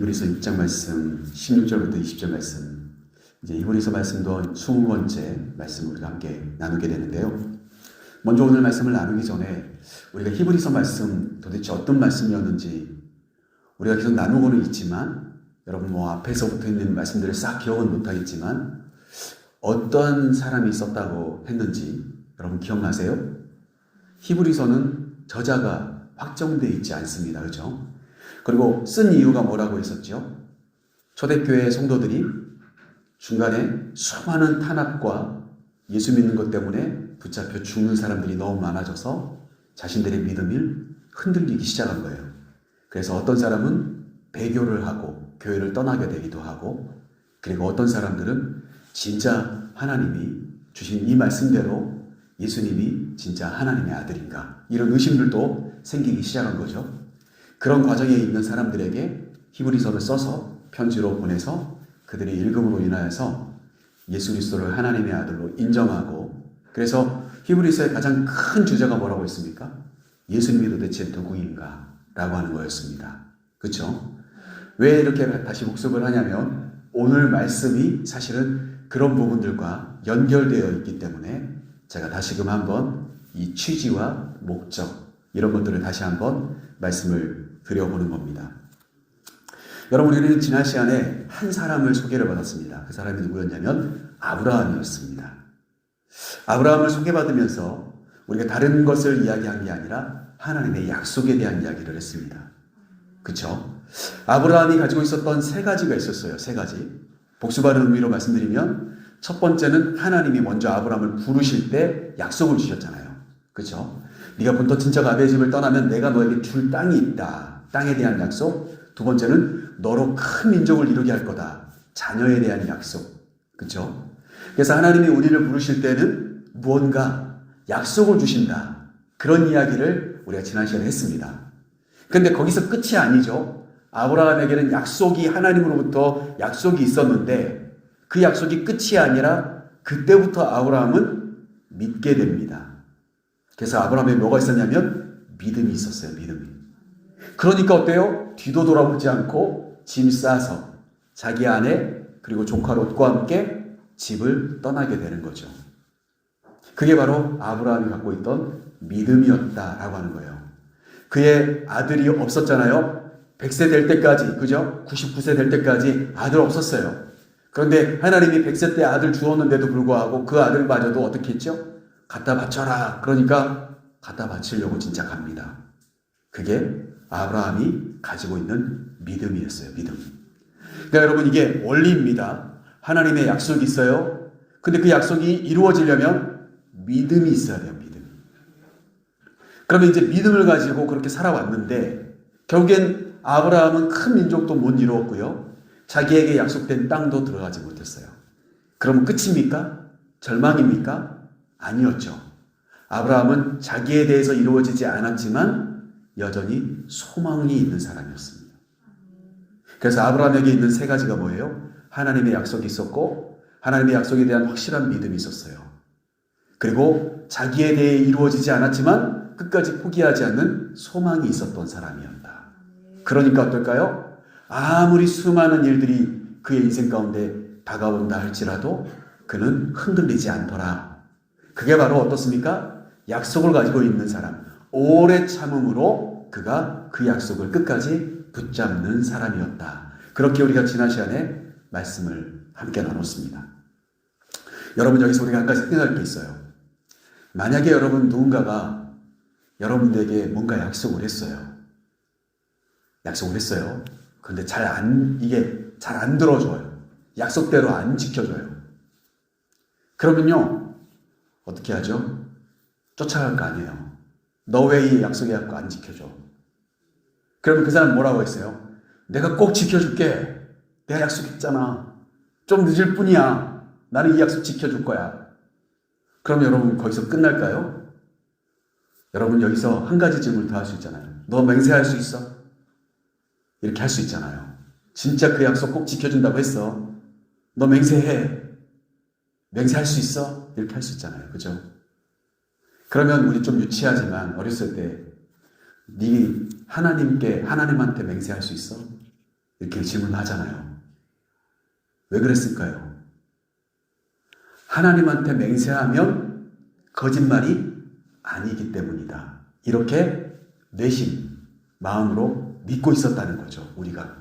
히브리서 6장 말씀 16절부터 20절 말씀, 이제 히브리서 말씀도 20번째 말씀 우리가 함께 나누게 되는데요. 먼저 오늘 말씀을 나누기 전에 우리가 히브리서 말씀 도대체 어떤 말씀이었는지 우리가 계속 나누고는 있지만, 여러분 앞에서 붙어 있는 말씀들을 싹 기억은 못하겠지만 어떤 사람이 썼다고 했는지 여러분 기억나세요? 히브리서는 저자가 확정되어 있지 않습니다. 그렇죠? 그리고 쓴 이유가 뭐라고 했었죠? 초대교회 성도들이 중간에 수많은 탄압과 예수 믿는 것 때문에 붙잡혀 죽는 사람들이 너무 많아져서 자신들의 믿음이 흔들리기 시작한 거예요. 그래서 어떤 사람은 배교를 하고 교회를 떠나게 되기도 하고, 그리고 어떤 사람들은 진짜 하나님이 주신 이 말씀대로 예수님이 진짜 하나님의 아들인가, 이런 의심들도 생기기 시작한 거죠. 그런 과정에 있는 사람들에게 히브리서를 써서 편지로 보내서 그들의 읽음으로 인하여서 예수 그리스도를 하나님의 아들로 인정하고, 그래서 히브리서의 가장 큰 주제가 뭐라고 했습니까? 예수님이 도대체 누구인가 라고 하는 거였습니다. 그렇죠? 왜 이렇게 다시 복습을 하냐면 오늘 말씀이 사실은 그런 부분들과 연결되어 있기 때문에 제가 다시금 한번 이 취지와 목적, 이런 것들을 다시 한번 말씀을 드려보는 겁니다. 여러분, 우리는 지난 시간에 한 사람을 소개를 받았습니다. 그 사람이 누구였냐면 아브라함이었습니다. 아브라함을 소개받으면서 우리가 다른 것을 이야기한 게 아니라 하나님의 약속에 대한 이야기를 했습니다. 그렇죠? 아브라함이 가지고 있었던 세 가지가 있었어요. 세 가지. 복수하는 의미로 말씀드리면, 첫 번째는 하나님이 먼저 아브라함을 부르실 때 약속을 주셨잖아요. 그렇죠? 네가 본토 친척 아비의 집을 떠나면 내가 너에게 줄 땅이 있다. 땅에 대한 약속. 두 번째는 너로 큰 민족을 이루게 할 거다. 자녀에 대한 약속. 그렇죠? 그래서 하나님이 우리를 부르실 때는 무언가 약속을 주신다. 그런 이야기를 우리가 지난 시간에 했습니다. 그런데 거기서 끝이 아니죠. 아브라함에게는 약속이, 하나님으로부터 약속이 있었는데 그 약속이 끝이 아니라 그때부터 아브라함은 믿게 됩니다. 그래서 아브라함에 뭐가 있었냐면 믿음이 있었어요. 믿음이. 그러니까 어때요? 뒤도 돌아보지 않고 짐 싸서 자기 아내 그리고 조카 롯과 함께 집을 떠나게 되는 거죠. 그게 바로 아브라함이 갖고 있던 믿음이었다라고 하는 거예요. 그의 아들이 없었잖아요. 100세 될 때까지, 그죠? 99세 될 때까지 아들 없었어요. 그런데 하나님이 100세 때 아들 주었는데도 불구하고 그 아들마저도 어떻게 했죠? 갖다 바쳐라. 그러니까 갖다 바치려고 진짜 갑니다. 그게 아브라함이 가지고 있는 믿음이었어요. 믿음. 그러니까 여러분, 이게 원리입니다. 하나님의 약속이 있어요. 근데 그 약속이 이루어지려면 믿음이 있어야 돼요. 믿음. 그러면 이제 믿음을 가지고 그렇게 살아왔는데 결국엔 아브라함은 큰 민족도 못 이루었고요. 자기에게 약속된 땅도 들어가지 못했어요. 그러면 끝입니까? 절망입니까? 아니었죠. 아브라함은 자기에 대해서 이루어지지 않았지만 여전히 소망이 있는 사람이었습니다. 그래서 아브라함에게 있는 세 가지가 뭐예요? 하나님의 약속이 있었고, 하나님의 약속에 대한 확실한 믿음이 있었어요. 그리고 자기에 대해 이루어지지 않았지만 끝까지 포기하지 않는 소망이 있었던 사람이었다. 그러니까 어떨까요? 아무리 수많은 일들이 그의 인생 가운데 다가온다 할지라도 그는 흔들리지 않더라. 그게 바로 어떻습니까? 약속을 가지고 있는 사람, 오래 참음으로 그가 그 약속을 끝까지 붙잡는 사람이었다. 그렇게 우리가 지난 시간에 말씀을 함께 나눴습니다. 여러분, 여기서 우리가 한 가지 생각할 게 있어요. 만약에 여러분 누군가가 여러분들에게 뭔가 약속을 했어요. 약속을 했어요. 그런데 이게 잘 안 들어줘요. 약속대로 안 지켜줘요. 그러면요, 어떻게 하죠? 쫓아갈 거 아니에요. 너 왜 이 약속해갖고 안 지켜줘? 그러면 그 사람 뭐라고 했어요? 내가 꼭 지켜줄게. 내가 약속했잖아. 좀 늦을 뿐이야. 나는 이 약속 지켜줄 거야. 그럼 여러분 거기서 끝날까요? 여러분 여기서 한 가지 질문을 더 할 수 있잖아요. 너 맹세할 수 있어? 이렇게 할 수 있잖아요. 진짜 그 약속 꼭 지켜준다고 했어. 너 맹세해. 맹세할 수 있어? 이렇게 할 수 있잖아요. 그죠? 그러면 우리 좀 유치하지만 어렸을 때 네 하나님한테 맹세할 수 있어? 이렇게 질문하잖아요. 왜 그랬을까요? 하나님한테 맹세하면 거짓말이 아니기 때문이다. 이렇게 내심 마음으로 믿고 있었다는 거죠. 우리가.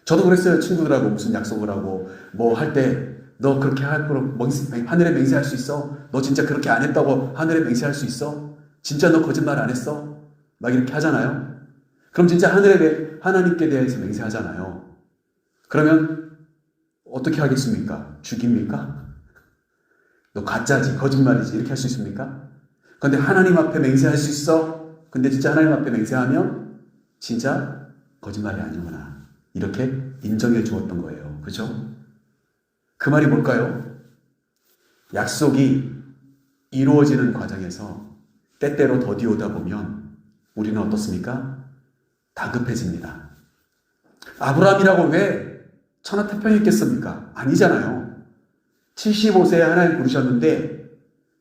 저도 그랬어요. 친구들하고 무슨 약속을 하고 뭐 할 때 너 그렇게 할 거로 하늘에 맹세할 수 있어? 너 진짜 그렇게 안 했다고 하늘에 맹세할 수 있어? 진짜 너 거짓말 안 했어? 막 이렇게 하잖아요. 그럼 진짜 하나님께 대해서 맹세하잖아요. 그러면 어떻게 하겠습니까? 죽입니까? 너 가짜지, 거짓말이지 이렇게 할 수 있습니까? 근데 하나님 앞에 맹세할 수 있어? 근데 진짜 하나님 앞에 맹세하면 진짜 거짓말이 아니구나. 이렇게 인정해 주었던 거예요. 그죠? 그 말이 뭘까요? 약속이 이루어지는 과정에서 때때로 더디오다 보면 우리는 어떻습니까? 다급해집니다. 아브라함이라고 왜 천하태평했겠습니까? 아니잖아요. 75세에 하나님 부르셨는데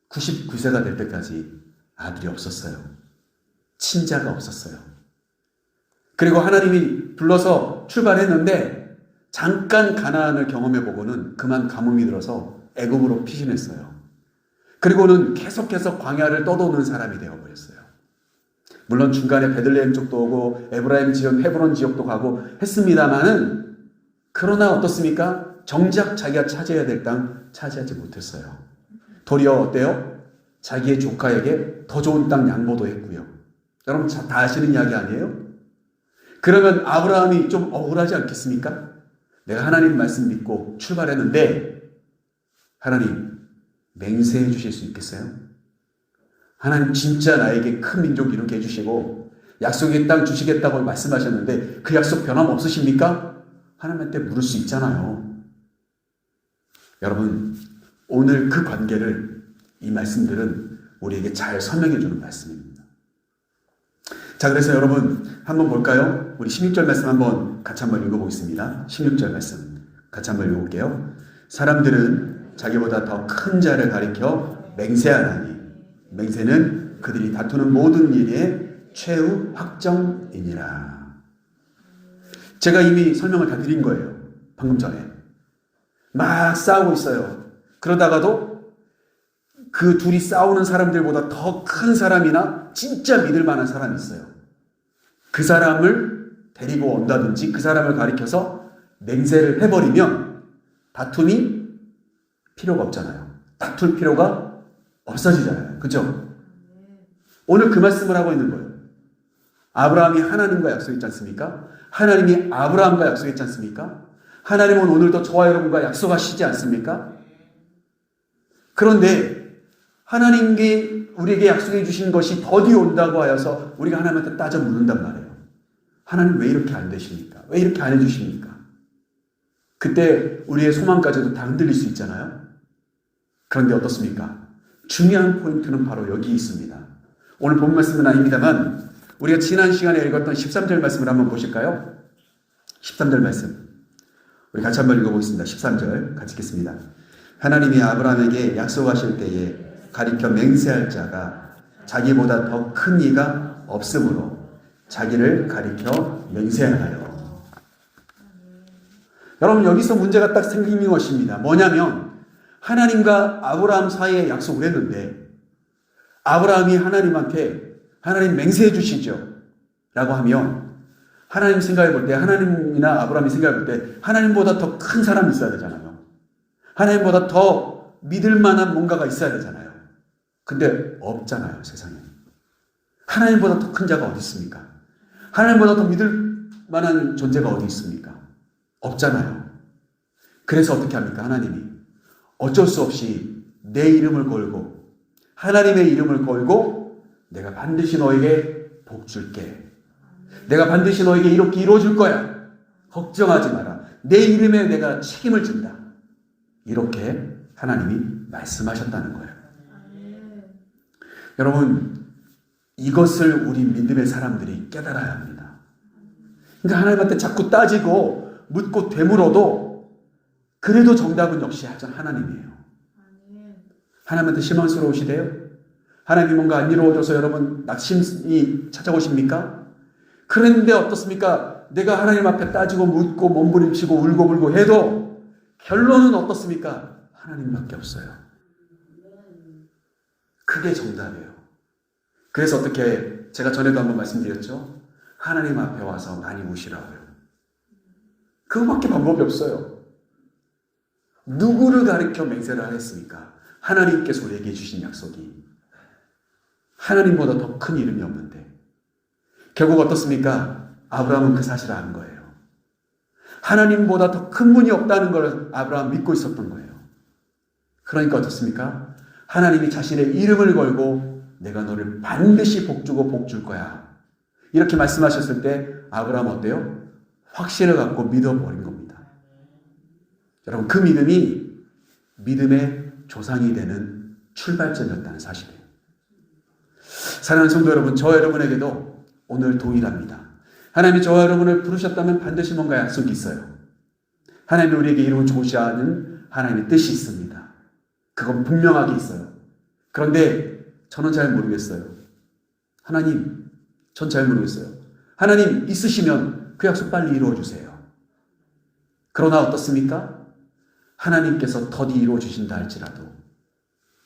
99세가 될 때까지 아들이 없었어요. 친자가 없었어요. 그리고 하나님이 불러서 출발했는데 잠깐 가나안을 경험해보고는 그만 가뭄이 들어서 애굽으로 피신했어요. 그리고는 계속해서 광야를 떠도는 사람이 되어버렸어요. 물론 중간에 베들레헴 쪽도 오고 에브라임 지역, 헤브론 지역도 가고 했습니다만은 그러나 어떻습니까? 정작 자기가 차지해야 될 땅 차지하지 못했어요. 도리어 어때요? 자기의 조카에게 더 좋은 땅 양보도 했고요. 여러분 다 아시는 이야기 아니에요? 그러면 아브라함이 좀 억울하지 않겠습니까? 내가 하나님 말씀 믿고 출발했는데 하나님 맹세해 주실 수 있겠어요? 하나님 진짜 나에게 큰 민족 이루게 해주시고 약속의 땅 주시겠다고 말씀하셨는데 그 약속 변함없으십니까? 하나님한테 물을 수 있잖아요. 여러분 오늘 그 관계를 이 말씀들은 우리에게 잘 설명해 주는 말씀입니다. 자, 그래서 여러분 한번 볼까요? 우리 16절 말씀 같이 한번 읽어보겠습니다. 16절 말씀 같이 한번 읽어볼게요. 사람들은 자기보다 더 큰 자를 가리켜 맹세하나니 맹세는 그들이 다투는 모든 일의 최후 확정이니라. 제가 이미 설명을 다 드린 거예요. 방금 전에. 막 싸우고 있어요. 그러다가도 그 둘이 싸우는 사람들보다 더 큰 사람이나 진짜 믿을 만한 사람이 있어요. 그 사람을 데리고 온다든지 그 사람을 가리켜서 맹세를 해버리면 다툼이 필요가 없잖아요. 다툴 필요가 없어지잖아요. 그죠? 오늘 그 말씀을 하고 있는 거예요. 아브라함이 하나님과 약속했지 않습니까? 하나님이 아브라함과 약속했지 않습니까? 하나님은 오늘도 저와 여러분과 약속하시지 않습니까? 그런데 하나님께 우리에게 약속해 주신 것이 더디 온다고 하여서 우리가 하나님한테 따져 묻는단 말이에요. 하나님 왜 이렇게 안 되십니까? 왜 이렇게 안 해주십니까? 그때 우리의 소망까지도 다 흔들릴 수 있잖아요. 그런데 어떻습니까? 중요한 포인트는 바로 여기 있습니다. 오늘 본 말씀은 아닙니다만 우리가 지난 시간에 읽었던 13절 말씀을 한번 보실까요? 13절 말씀 우리 같이 한번 읽어보겠습니다. 13절 같이 읽겠습니다. 하나님이 아브라함에게 약속하실 때에 가리켜 맹세할 자가 자기보다 더 큰 이가 없으므로 자기를 가리켜 맹세하여. 여러분 여기서 문제가 딱 생기는 것입니다. 뭐냐면 하나님과 아브라함 사이에 약속을 했는데 아브라함이 하나님한테 하나님 맹세해 주시죠 라고 하면 하나님 생각해 볼 때 하나님이나 아브라함이 생각해 볼 때 하나님보다 더 큰 사람이 있어야 되잖아요. 하나님보다 더 믿을 만한 뭔가가 있어야 되잖아요. 근데 없잖아요. 세상에. 하나님보다 더 큰 자가 어디 있습니까? 하나님보다 더 믿을 만한 존재가 어디 있습니까? 없잖아요. 그래서 어떻게 합니까? 하나님이 어쩔 수 없이 내 이름을 걸고 하나님의 이름을 걸고 내가 반드시 너에게 복 줄게. 내가 반드시 너에게 이렇게 이루어줄 거야. 걱정하지 마라. 내 이름에 내가 책임을 진다. 이렇게 하나님이 말씀하셨다는 거예요. 여러분 이것을 우리 믿음의 사람들이 깨달아야 합니다. 그러니까 하나님한테 자꾸 따지고 묻고 되물어도 그래도 정답은 역시 하나님이에요. 하나님한테 실망스러우시대요? 하나님이 뭔가 안 이루어져서 여러분 낙심이 찾아오십니까? 그런데 어떻습니까? 내가 하나님 앞에 따지고 묻고 몸부림치고 울고불고 해도 결론은 어떻습니까? 하나님밖에 없어요. 그게 정답이에요. 그래서 어떻게 제가 전에도 한번 말씀드렸죠? 하나님 앞에 와서 많이 우시라고요. 그거밖에 방법이 없어요. 누구를 가리켜 맹세를 하겠습니까? 하나님께서 우리에게 주신 약속이 하나님보다 더 큰 이름이 없는데 결국 어떻습니까? 아브라함은 그 사실을 안 거예요. 하나님보다 더 큰 분이 없다는 걸 아브라함 믿고 있었던 거예요. 그러니까 어떻습니까? 하나님이 자신의 이름을 걸고 내가 너를 반드시 복주고 복줄 거야. 이렇게 말씀하셨을 때 아브라함 어때요? 확신을 갖고 믿어버린 겁니다. 여러분 그 믿음이 믿음의 조상이 되는 출발점이었다는 사실이에요. 사랑하는 성도 여러분, 저와 여러분에게도 오늘 동일합니다. 하나님이 저와 여러분을 부르셨다면 반드시 뭔가 약속이 있어요. 하나님이 우리에게 이루어 주고자 하는 하나님의 뜻이 있습니다. 그건 분명하게 있어요. 그런데 저는 잘 모르겠어요. 하나님, 전 잘 모르겠어요. 하나님 있으시면 그 약속 빨리 이루어 주세요. 그러나 어떻습니까? 하나님께서 더디 이루어 주신다 할지라도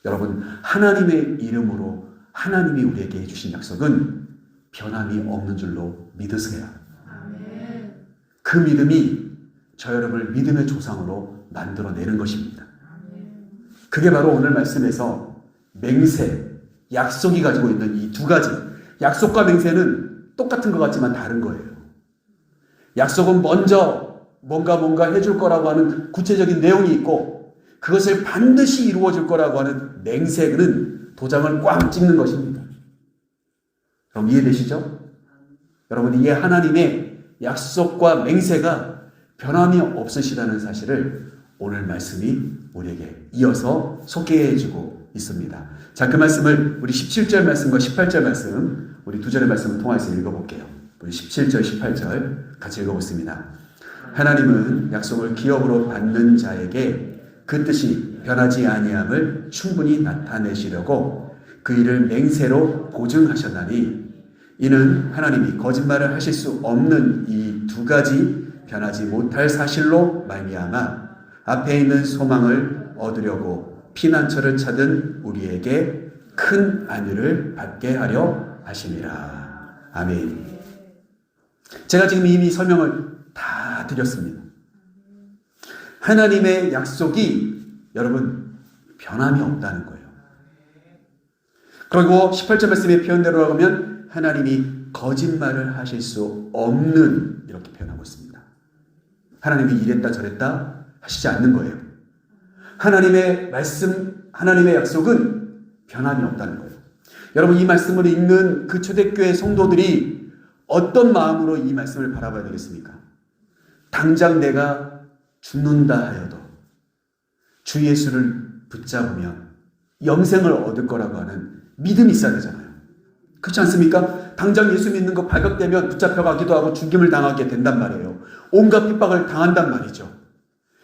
여러분 하나님의 이름으로 하나님이 우리에게 해주신 약속은 변함이 없는 줄로 믿으세요. 그 믿음이 저 여러분을 믿음의 조상으로 만들어내는 것입니다. 그게 바로 오늘 말씀에서 맹세, 약속이 가지고 있는 이 두 가지. 약속과 맹세는 똑같은 것 같지만 다른 거예요. 약속은 먼저 뭔가 해줄 거라고 하는 구체적인 내용이 있고 그것을 반드시 이루어질 거라고 하는 맹세는 도장을 꽉 찍는 것입니다. 그럼 이해되시죠? 여러분 이게 하나님의 약속과 맹세가 변함이 없으시다는 사실을 오늘 말씀이 우리에게 이어서 소개해주고 있습니다. 자, 그 말씀을 우리 17절 말씀과 18절 말씀 우리 두 절의 말씀을 통해서 읽어볼게요. 우리 17절 18절 같이 읽어보겠습니다. 하나님은 약속을 기업으로 받는 자에게 그 뜻이 변하지 아니함을 충분히 나타내시려고 그 일을 맹세로 보증하셨나니 이는 하나님이 거짓말을 하실 수 없는 이 두 가지 변하지 못할 사실로 말미암아 앞에 있는 소망을 얻으려고 피난처를 찾은 우리에게 큰 안위를 받게 하려 하심이라. 아멘. 제가 지금 이미 설명을 다 드렸습니다. 하나님의 약속이 여러분 변함이 없다는 거예요. 그리고 18절 말씀의 표현대로 하면 하나님이 거짓말을 하실 수 없는 이렇게 표현하고 있습니다. 하나님이 이랬다 저랬다 하시지 않는 거예요. 하나님의 말씀, 하나님의 약속은 변함이 없다는 거예요. 여러분 이 말씀을 읽는 그 초대교회 성도들이 어떤 마음으로 이 말씀을 바라봐야 되겠습니까? 당장 내가 죽는다 하여도 주 예수를 붙잡으면 영생을 얻을 거라고 하는 믿음이 있어야 되잖아요. 그렇지 않습니까? 당장 예수 믿는 거 발각되면 붙잡혀가기도 하고 죽임을 당하게 된단 말이에요. 온갖 핍박을 당한단 말이죠.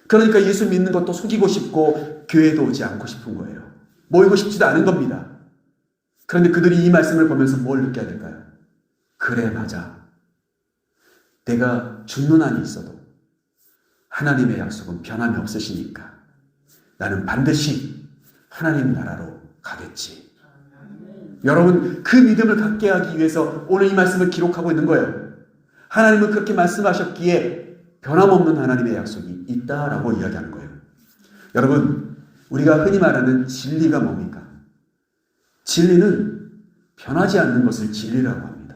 그러니까 예수 믿는 것도 속이고 싶고 교회도 오지 않고 싶은 거예요. 모이고 싶지도 않은 겁니다. 그런데 그들이 이 말씀을 보면서 뭘 느껴야 될까요? 그래 맞아. 내가 죽는 한이 있어도 하나님의 약속은 변함이 없으시니까 나는 반드시 하나님 나라로 가겠지. 여러분 그 믿음을 갖게 하기 위해서 오늘 이 말씀을 기록하고 있는 거예요. 하나님은 그렇게 말씀하셨기에 변함없는 하나님의 약속이 있다라고 이야기하는 거예요. 여러분 우리가 흔히 말하는 진리가 뭡니까? 진리는 변하지 않는 것을 진리라고 합니다.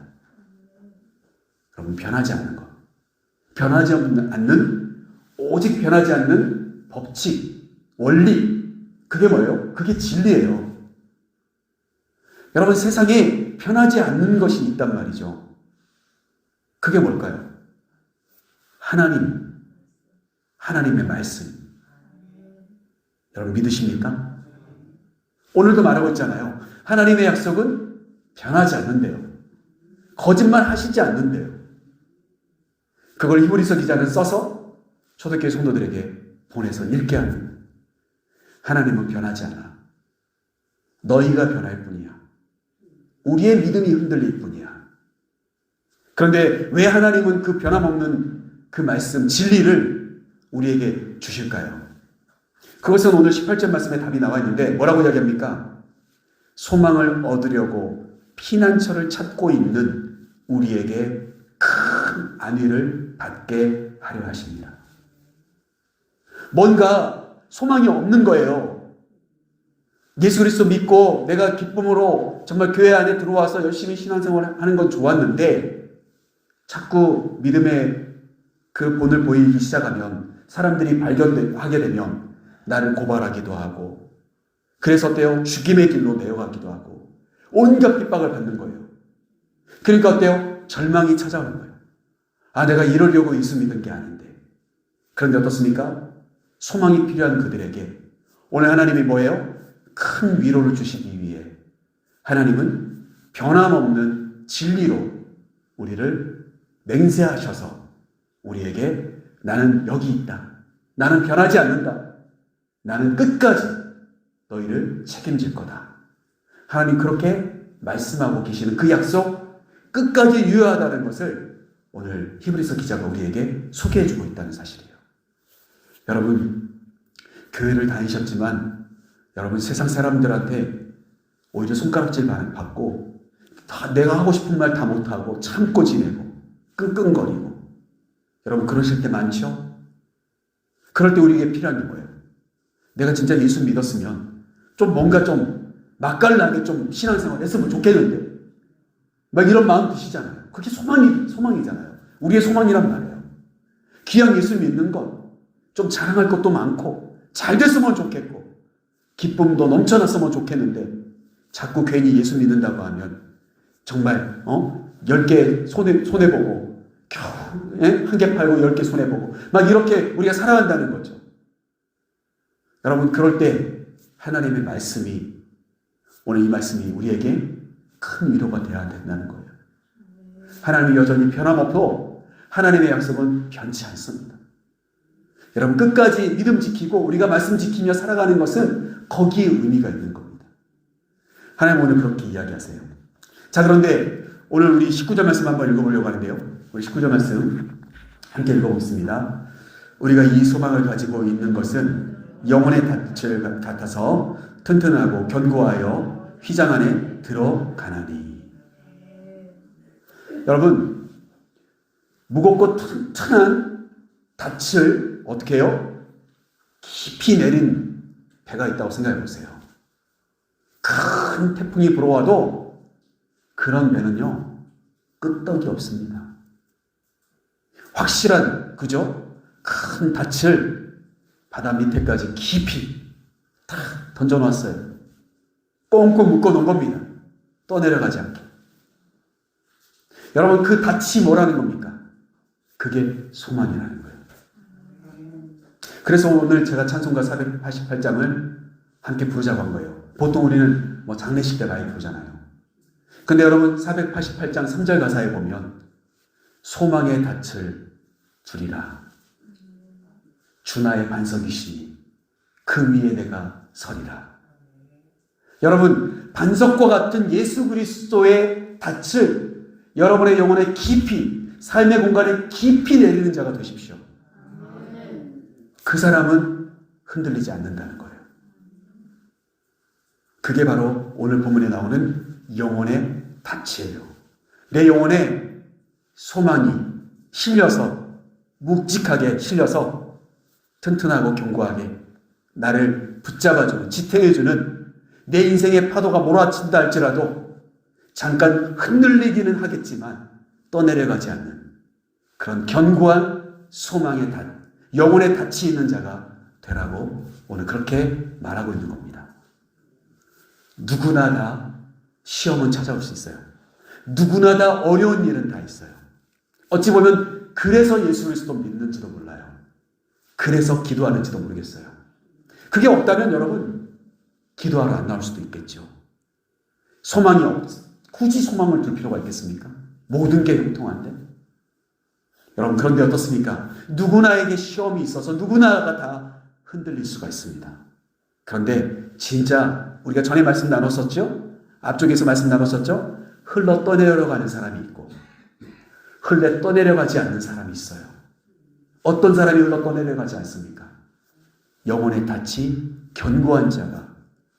여러분 변하지 않는 것. 변하지 않는 오직 변하지 않는 법칙, 원리 그게 뭐예요? 그게 진리예요. 여러분 세상에 변하지 않는 것이 있단 말이죠. 그게 뭘까요? 하나님의 말씀. 여러분 믿으십니까? 오늘도 말하고 있잖아요. 하나님의 약속은 변하지 않는데요. 거짓말 하시지 않는데요. 그걸 히브리서 기자는 써서 초대교회 성도들에게 보내서 읽게 하는. 하나님은 변하지 않아. 너희가 변할 뿐이야. 우리의 믿음이 흔들릴 뿐이야. 그런데 왜 하나님은 그 변함없는 그 말씀, 진리를 우리에게 주실까요? 그것은 오늘 18절 말씀에 답이 나와 있는데 뭐라고 이야기합니까? 소망을 얻으려고 피난처를 찾고 있는 우리에게 큰 안위를 받게 하려 하십니다. 뭔가 소망이 없는 거예요. 예수 그리스도 믿고 내가 기쁨으로 정말 교회 안에 들어와서 열심히 신앙생활을 하는 건 좋았는데 자꾸 믿음의 그 본을 보이기 시작하면 사람들이 발견하게 되면 나를 고발하기도 하고 그래서 어때요? 죽임의 길로 내어가기도 하고 온갖 핍박을 받는 거예요. 그러니까 어때요? 절망이 찾아오는 거예요. 아, 내가 이러려고 예수 믿은 게 아닌데. 그런데 어떻습니까? 소망이 필요한 그들에게 오늘 하나님이 뭐예요? 큰 위로를 주시기 위해 하나님은 변함없는 진리로 우리를 맹세하셔서 우리에게 나는 여기 있다. 나는 변하지 않는다. 나는 끝까지 너희를 책임질 거다. 하나님 그렇게 말씀하고 계시는 그 약속 끝까지 유효하다는 것을 오늘 히브리서 기자가 우리에게 소개해주고 있다는 사실이에요. 여러분 교회를 다니셨지만 여러분 세상 사람들한테 오히려 손가락질 받고 다 내가 하고 싶은 말 다 못하고 참고 지내고 끙끙거리고 여러분 그러실 때 많죠? 그럴 때 우리에게 필요한 게 뭐예요? 내가 진짜 예수 믿었으면 좀 뭔가 좀 맛깔나게 좀 신앙생활 했으면 좋겠는데 막 이런 마음 드시잖아요. 그게 소망이잖아요. 우리의 소망이란 말이에요. 귀한 예수 믿는 것 좀 자랑할 것도 많고 잘 됐으면 좋겠고 기쁨도 넘쳐났으면 좋겠는데 자꾸 괜히 예수 믿는다고 하면 정말 10개 손해보고 겨우 한 개 팔고 10개 손해보고 막 이렇게 우리가 살아간다는 거죠. 여러분 그럴 때 하나님의 말씀이 오늘 이 말씀이 우리에게 큰 위로가 되어야 된다는 거예요. 하나님이 여전히 변함없고 하나님의 약속은 변치 않습니다. 여러분 끝까지 믿음 지키고 우리가 말씀 지키며 살아가는 것은 거기에 의미가 있는 겁니다. 하나님 오늘 그렇게 이야기하세요. 자 그런데 오늘 우리 19절 말씀 한번 읽어보려고 하는데요. 우리 19절 말씀 함께 읽어보겠습니다. 우리가 이 소망을 가지고 있는 것은 영혼의 닻을 같아서 튼튼하고 견고하여 휘장 안에 들어가나니. 여러분 무겁고 튼튼한 닻을 어떻게 해요? 깊이 내린 배가 있다고 생각해 보세요. 큰 태풍이 불어와도 그런 배는요 끄떡이 없습니다. 확실한 그죠? 큰 닻을 바다 밑에까지 깊이 다 던져놨어요. 꽁꽁 묶어놓은 겁니다. 떠내려가지 않게. 여러분 그 닻이 뭐라는 겁니까? 그게 소망이라는 거예요. 그래서 오늘 제가 찬송가 488장을 함께 부르자고 한 거예요. 보통 우리는 뭐 장례식 때 많이 부르잖아요. 근데 여러분 488장 3절 가사에 보면 소망의 닻을 주리라. 주 나의 반석이시니 그 위에 내가 서리라. 여러분 반석과 같은 예수 그리스도의 닻을 여러분의 영혼에 깊이 삶의 공간에 깊이 내리는 자가 되십시오. 그 사람은 흔들리지 않는다는 거예요. 그게 바로 오늘 본문에 나오는 영혼의 닻이에요. 내 영혼에 소망이 실려서 묵직하게 실려서 튼튼하고 견고하게 나를 붙잡아주는 지탱해주는 내 인생의 파도가 몰아친다 할지라도 잠깐 흔들리기는 하겠지만 떠내려가지 않는 그런 견고한 소망의 닻 영혼의 닻이 있는 자가 되라고 오늘 그렇게 말하고 있는 겁니다. 누구나 다 시험은 찾아올 수 있어요. 누구나 다 어려운 일은 다 있어요. 어찌 보면 그래서 예수 그리스도 믿는지도 몰라요. 그래서 기도하는지도 모르겠어요. 그게 없다면 여러분 기도하러 안 나올 수도 있겠죠. 굳이 소망을 둘 필요가 있겠습니까? 모든 게 형통한데. 여러분 그런데 어떻습니까? 누구나에게 시험이 있어서 누구나가 다 흔들릴 수가 있습니다. 그런데 진짜 우리가 전에 말씀 나눴었죠? 앞쪽에서 말씀 나눴었죠? 흘러 떠내려가는 사람이 있고 흘러 떠내려가지 않는 사람이 있어요. 어떤 사람이 흘러 떠내려가지 않습니까? 영혼의 닻이 견고한 자가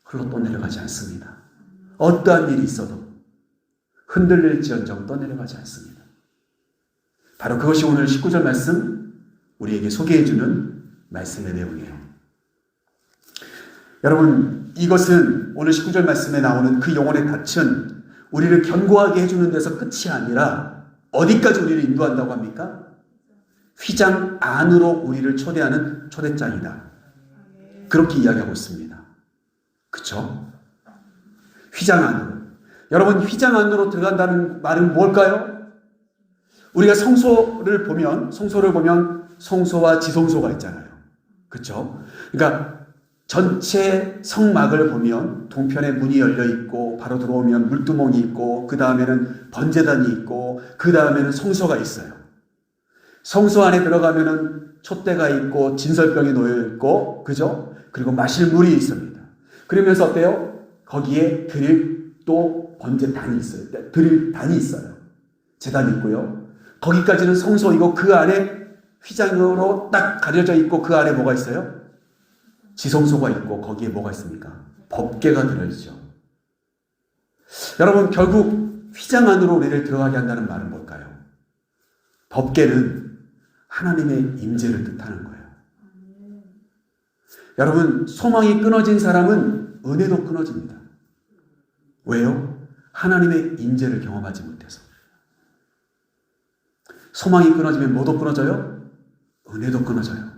흘러 떠내려가지 않습니다. 어떠한 일이 있어도 흔들릴지언정 떠내려가지 않습니다. 바로 그것이 오늘 19절 말씀 우리에게 소개해주는 말씀의 내용이에요. 여러분, 이것은 오늘 19절 말씀에 나오는 그 영혼의 닻은 우리를 견고하게 해주는 데서 끝이 아니라 어디까지 우리를 인도한다고 합니까? 휘장 안으로 우리를 초대하는 초대장이다. 그렇게 이야기하고 있습니다. 그렇죠? 휘장 안으로. 여러분, 휘장 안으로 들어간다는 말은 뭘까요? 우리가 성소를 보면 성소와 지성소가 있잖아요. 그렇죠? 그러니까 전체 성막을 보면 동편에 문이 열려 있고 바로 들어오면 물두멍이 있고 그 다음에는 번제단이 있고 그 다음에는 성소가 있어요. 성소 안에 들어가면은 촛대가 있고 진설병이 놓여 있고, 그죠? 그리고 마실 물이 있습니다. 그러면서 어때요? 거기에 드릴 또 번제단이 있어요. 드릴 단이 있어요. 제단이 있고요. 거기까지는 성소이고 그 안에 휘장으로 딱 가려져 있고 그 안에 뭐가 있어요? 지성소가 있고 거기에 뭐가 있습니까? 법궤가 들어있죠. 여러분, 결국 휘장 안으로 우리를 들어가게 한다는 말은 뭘까요? 법궤는 하나님의 임재를 뜻하는 거예요. 여러분, 소망이 끊어진 사람은 은혜도 끊어집니다. 왜요? 하나님의 임재를 경험하지 못해서. 소망이 끊어지면 뭐도 끊어져요? 은혜도 끊어져요.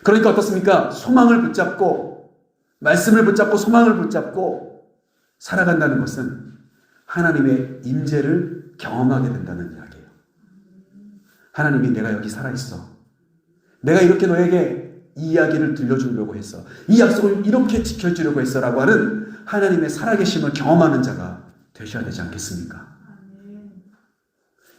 그러니까 어떻습니까? 소망을 붙잡고 말씀을 붙잡고 소망을 붙잡고 살아간다는 것은 하나님의 임재를 경험하게 된다는 이야기예요. 하나님이 내가 여기 살아있어. 내가 이렇게 너에게 이 이야기를 들려주려고 했어. 이 약속을 이렇게 지켜주려고 했어 라고 하는 하나님의 살아계심을 경험하는 자가 되셔야 되지 않겠습니까?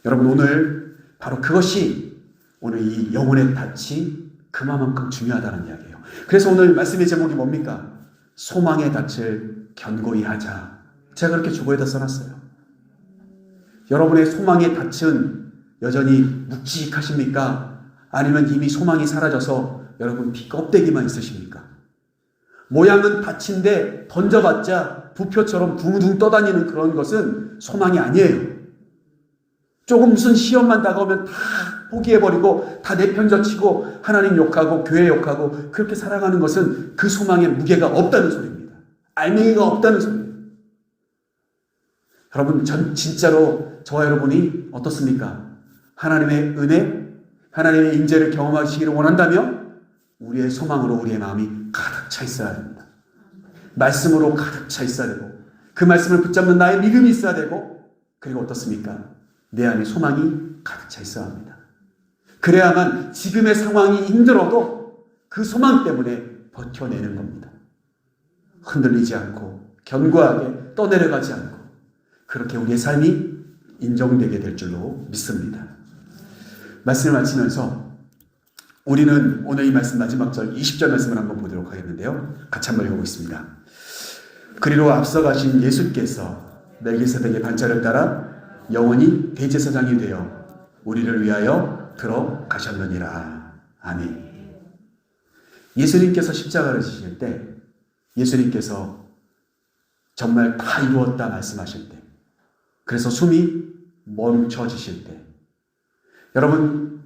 여러분, 오늘 바로 그것이 오늘 이 영혼의 닻이 그만큼 중요하다는 이야기예요. 그래서 오늘 말씀의 제목이 뭡니까? 소망의 닻을 견고히 하자. 제가 그렇게 주보에다 써놨어요. 여러분의 소망의 닻은 여전히 묵직하십니까? 아니면 이미 소망이 사라져서 여러분 껍데기만 있으십니까? 모양은 밭인데 던져봤자 부표처럼 둥둥 떠다니는 그런 것은 소망이 아니에요. 조금 무슨 시험만 다가오면 다 포기해버리고 다 내편져치고 하나님 욕하고 교회 욕하고 그렇게 살아가는 것은 그 소망에 무게가 없다는 소리입니다. 알맹이가 없다는 소리예요. 여러분, 진짜로 저와 여러분이 어떻습니까? 하나님의 은혜, 하나님의 임재를 경험하시기를 원한다면 우리의 소망으로 우리의 마음이 가득 차 있어야 됩니다. 말씀으로 가득 차 있어야 되고 그 말씀을 붙잡는 나의 믿음이 있어야 되고 그리고 어떻습니까? 내 안에 소망이 가득 차 있어야 합니다. 그래야만 지금의 상황이 힘들어도 그 소망 때문에 버텨내는 겁니다. 흔들리지 않고 견고하게 떠내려가지 않고 그렇게 우리의 삶이 인정되게 될 줄로 믿습니다. 말씀을 마치면서 우리는 오늘 이 말씀 마지막 절 20절 말씀을 한번 보도록 하겠는데요. 같이 한번 읽어보겠습니다. 그리로 앞서가신 예수께서 멜기세덱의 반차를 따라 영원히 대제사장이 되어 우리를 위하여 들어가셨느니라. 아멘. 예수님께서 십자가를 지실 때 예수님께서 정말 다 이루었다 말씀하실 때 그래서 숨이 멈춰지실 때 여러분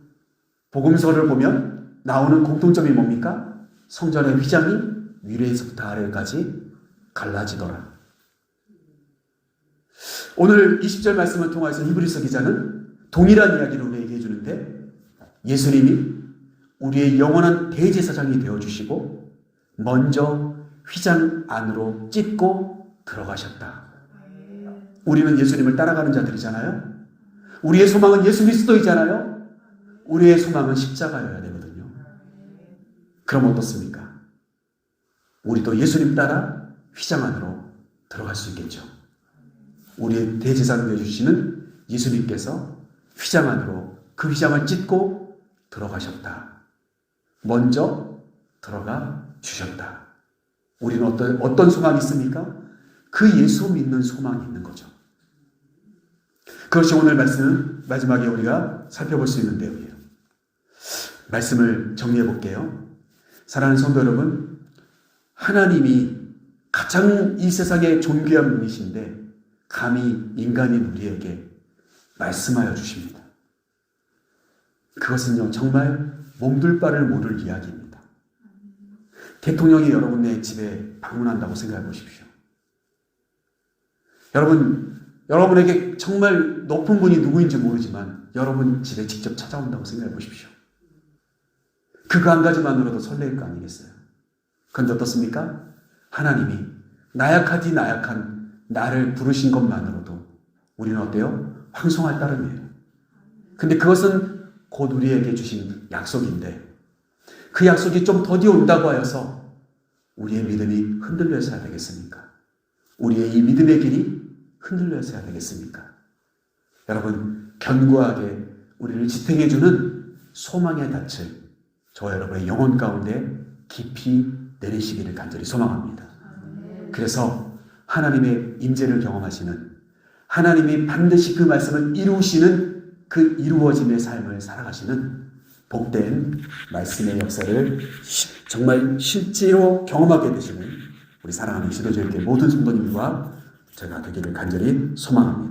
복음서를 보면 나오는 공통점이 뭡니까? 성전의 휘장이 위로에서부터 아래까지 갈라지더라. 오늘 20절 말씀을 통해서 히브리서 기자는 동일한 이야기를 우리에게 해주는데 예수님이 우리의 영원한 대제사장이 되어주시고 먼저 휘장 안으로 찢고 들어가셨다. 우리는 예수님을 따라가는 자들이잖아요. 우리의 소망은 예수 그리스도이잖아요. 우리의 소망은 십자가여야 되거든요. 그럼 어떻습니까? 우리도 예수님 따라 휘장 안으로 들어갈 수 있겠죠. 우리의 대제사장을 해주시는 예수님께서 휘장 안으로 그 휘장을 찢고 들어가셨다. 먼저 들어가 주셨다. 우리는 어떤 소망이 있습니까? 그 예수 믿는 소망이 있는 거죠. 그것이 오늘 말씀 마지막에 우리가 살펴볼 수 있는 내용이에요. 말씀을 정리해 볼게요. 사랑하는 성도 여러분, 하나님이 가장 이 세상에 존귀한 분이신데 감히 인간인 우리에게 말씀하여 주십니다. 그것은요, 정말 몸둘 바를 모를 이야기입니다. 대통령이 여러분의 집에 방문한다고 생각해 보십시오. 여러분에게 정말 높은 분이 누구인지 모르지만 여러분 집에 직접 찾아온다고 생각해 보십시오. 그거 한 가지만으로도 설레일 거 아니겠어요? 그런데 어떻습니까? 하나님이 나약하디 나약한 나를 부르신 것만으로도 우리는 어때요? 황송할 따름이에요. 근데 그것은 곧 우리에게 주신 약속인데 그 약속이 좀 더디 온다고 하여서 우리의 믿음이 흔들려서야 되겠습니까? 우리의 이 믿음의 길이 흔들려서야 되겠습니까? 여러분, 견고하게 우리를 지탱해주는 소망의 닻을 저와 여러분의 영혼 가운데 깊이 내리시기를 간절히 소망합니다. 그래서 하나님의 임재를 경험하시는, 하나님이 반드시 그 말씀을 이루시는 그 이루어짐의 삶을 살아가시는 복된 말씀의 역사를 정말 실제로 경험하게 되시는 우리 사랑하는 지도자에게 모든 성도님과 제가 되기를 간절히 소망합니다.